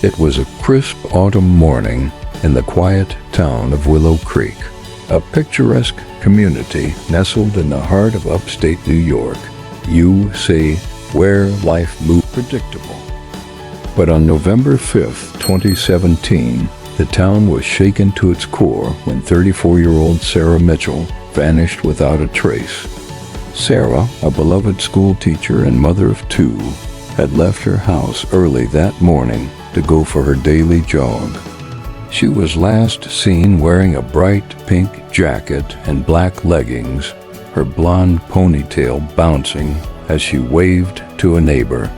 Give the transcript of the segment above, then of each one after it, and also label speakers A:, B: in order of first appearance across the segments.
A: It was a crisp autumn morning in the quiet town of Willow Creek, a picturesque community nestled in the heart of upstate New York. You see, where life moved predictable. But on November 5th, 2017, the town was shaken to its core when 34-year-old Sarah Mitchell vanished without a trace. Sarah, a beloved school teacher and mother of two, had left her house early that morning to go for her daily jog. She was last seen wearing a bright pink jacket and black leggings, her blonde ponytail bouncing as she waved to a neighbor.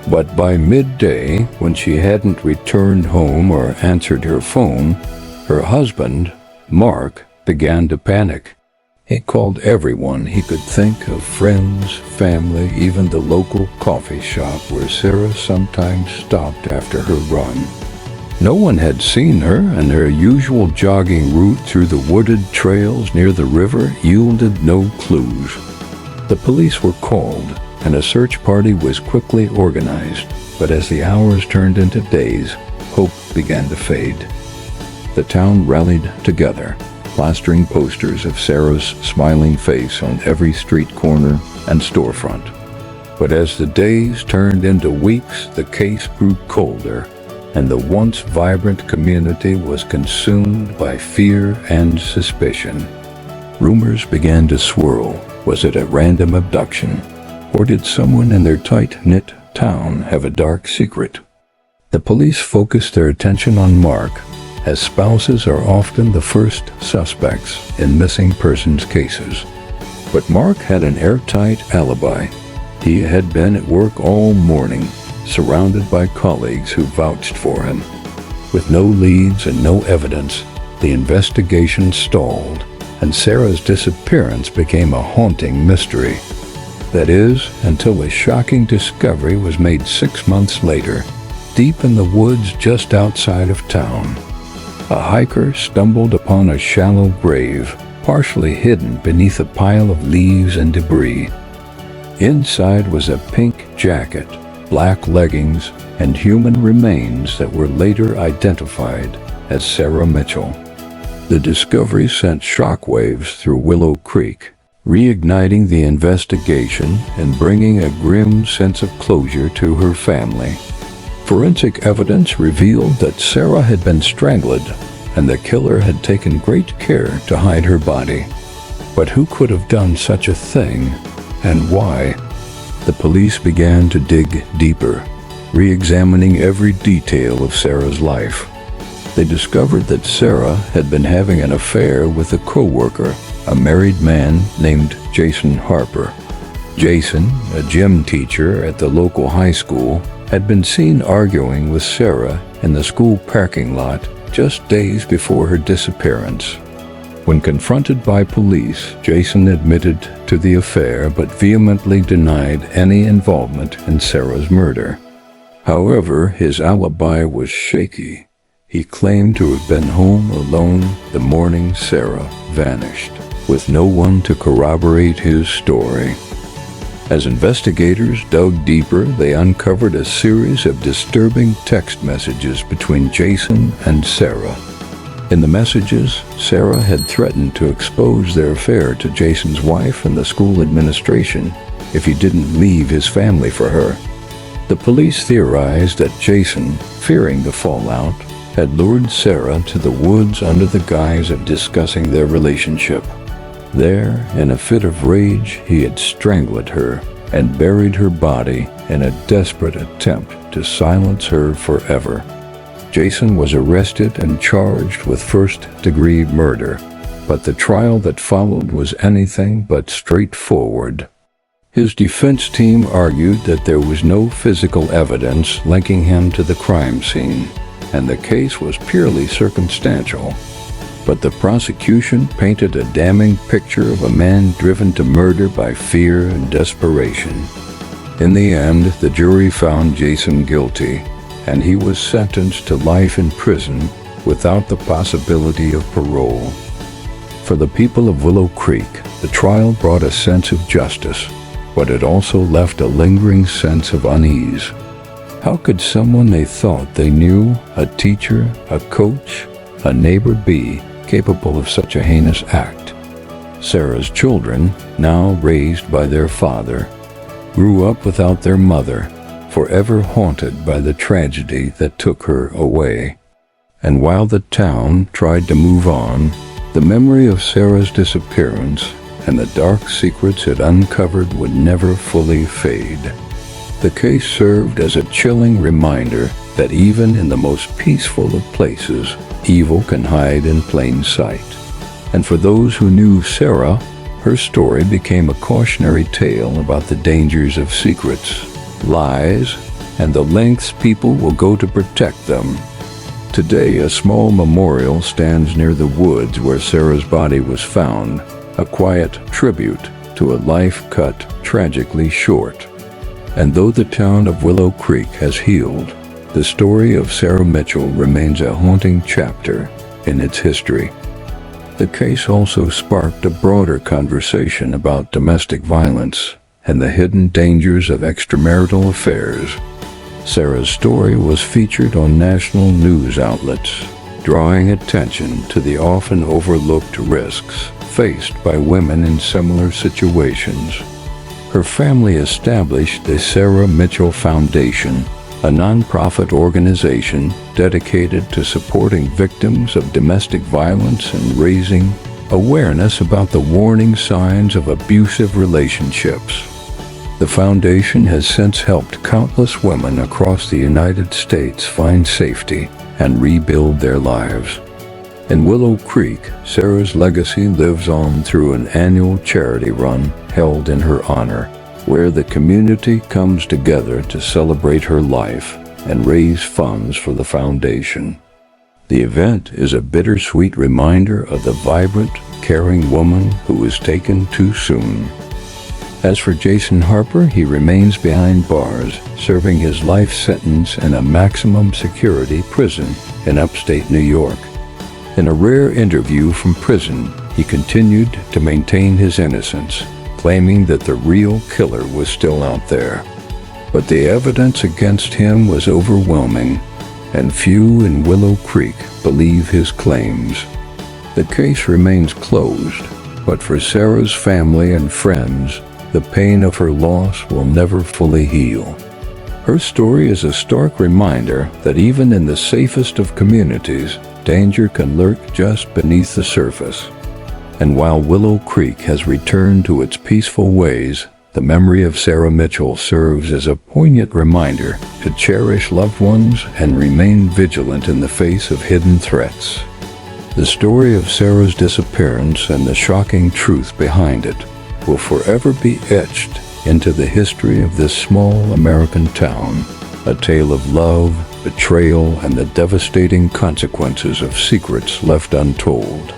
A: But by midday, when she hadn't returned home or answered her phone, her husband, Mark, began to panic. He called everyone he could think of, friends, family, even the local coffee shop where Sarah sometimes stopped after her run. No one had seen her, and her usual jogging route through the wooded trails near the river yielded no clues. The police were called, and a search party was quickly organized, but as the hours turned into days, hope began to fade. The town rallied together, plastering posters of Sarah's smiling face on every street corner and storefront. But as the days turned into weeks, the case grew colder, and the once vibrant community was consumed by fear and suspicion. Rumors began to swirl. Was it a random abduction? Or did someone in their tight-knit town have a dark secret? The police focused their attention on Mark, as spouses are often the first suspects in missing persons cases. But Mark had an airtight alibi. He had been at work all morning, surrounded by colleagues who vouched for him. With no leads and no evidence, the investigation stalled, and Sarah's disappearance became a haunting mystery. That is, until a shocking discovery was made 6 months later, deep in the woods just outside of town. A hiker stumbled upon a shallow grave, partially hidden beneath a pile of leaves and debris. Inside was a pink jacket, black leggings, and human remains that were later identified as Sarah Mitchell. The discovery sent shockwaves through Willow Creek, reigniting the investigation and bringing a grim sense of closure to her family. Forensic evidence revealed that Sarah had been strangled, and the killer had taken great care to hide her body. But who could have done such a thing, and why? The police began to dig deeper, re-examining every detail of Sarah's life. They discovered that Sarah had been having an affair with a co-worker, a married man named Jason Harper. Jason, a gym teacher at the local high school, had been seen arguing with Sarah in the school parking lot just days before her disappearance. When confronted by police, Jason admitted to the affair but vehemently denied any involvement in Sarah's murder. However, his alibi was shaky. He claimed to have been home alone the morning Sarah vanished, with no one to corroborate his story. As investigators dug deeper, they uncovered a series of disturbing text messages between Jason and Sarah. In the messages, Sarah had threatened to expose their affair to Jason's wife and the school administration if he didn't leave his family for her. The police theorized that Jason, fearing the fallout, had lured Sarah to the woods under the guise of discussing their relationship. There, in a fit of rage, he had strangled her and buried her body in a desperate attempt to silence her forever. Jason was arrested and charged with first-degree murder, but the trial that followed was anything but straightforward. His defense team argued that there was no physical evidence linking him to the crime scene, and the case was purely circumstantial. But the prosecution painted a damning picture of a man driven to murder by fear and desperation. In the end, the jury found Jason guilty, and he was sentenced to life in prison without the possibility of parole. For the people of Willow Creek, the trial brought a sense of justice, but it also left a lingering sense of unease. How could someone they thought they knew, a teacher, a coach, a neighbor, be capable of such a heinous act? Sarah's children, now raised by their father, grew up without their mother, forever haunted by the tragedy that took her away. And while the town tried to move on, the memory of Sarah's disappearance and the dark secrets it uncovered would never fully fade. The case served as a chilling reminder that even in the most peaceful of places, evil can hide in plain sight. And for those who knew Sarah, her story became a cautionary tale about the dangers of secrets, lies, and the lengths people will go to protect them. Today, a small memorial stands near the woods where Sarah's body was found, a quiet tribute to a life cut tragically short. And though the town of Willow Creek has healed, the story of Sarah Mitchell remains a haunting chapter in its history. The case also sparked a broader conversation about domestic violence and the hidden dangers of extramarital affairs. Sarah's story was featured on national news outlets, drawing attention to the often overlooked risks faced by women in similar situations. Her family established the Sarah Mitchell Foundation, a nonprofit organization dedicated to supporting victims of domestic violence and raising awareness about the warning signs of abusive relationships. The foundation has since helped countless women across the United States find safety and rebuild their lives. In Willow Creek, Sarah's legacy lives on through an annual charity run held in her honor, where the community comes together to celebrate her life and raise funds for the foundation. The event is a bittersweet reminder of the vibrant, caring woman who was taken too soon. As for Jason Harper, he remains behind bars, serving his life sentence in a maximum security prison in upstate New York. In a rare interview from prison, he continued to maintain his innocence, claiming that the real killer was still out there. But the evidence against him was overwhelming, and few in Willow Creek believe his claims. The case remains closed, but for Sarah's family and friends, the pain of her loss will never fully heal. Her story is a stark reminder that even in the safest of communities, danger can lurk just beneath the surface. And while Willow Creek has returned to its peaceful ways, the memory of Sarah Mitchell serves as a poignant reminder to cherish loved ones and remain vigilant in the face of hidden threats. The story of Sarah's disappearance and the shocking truth behind it will forever be etched into the history of this small American town, a tale of love, betrayal, and the devastating consequences of secrets left untold.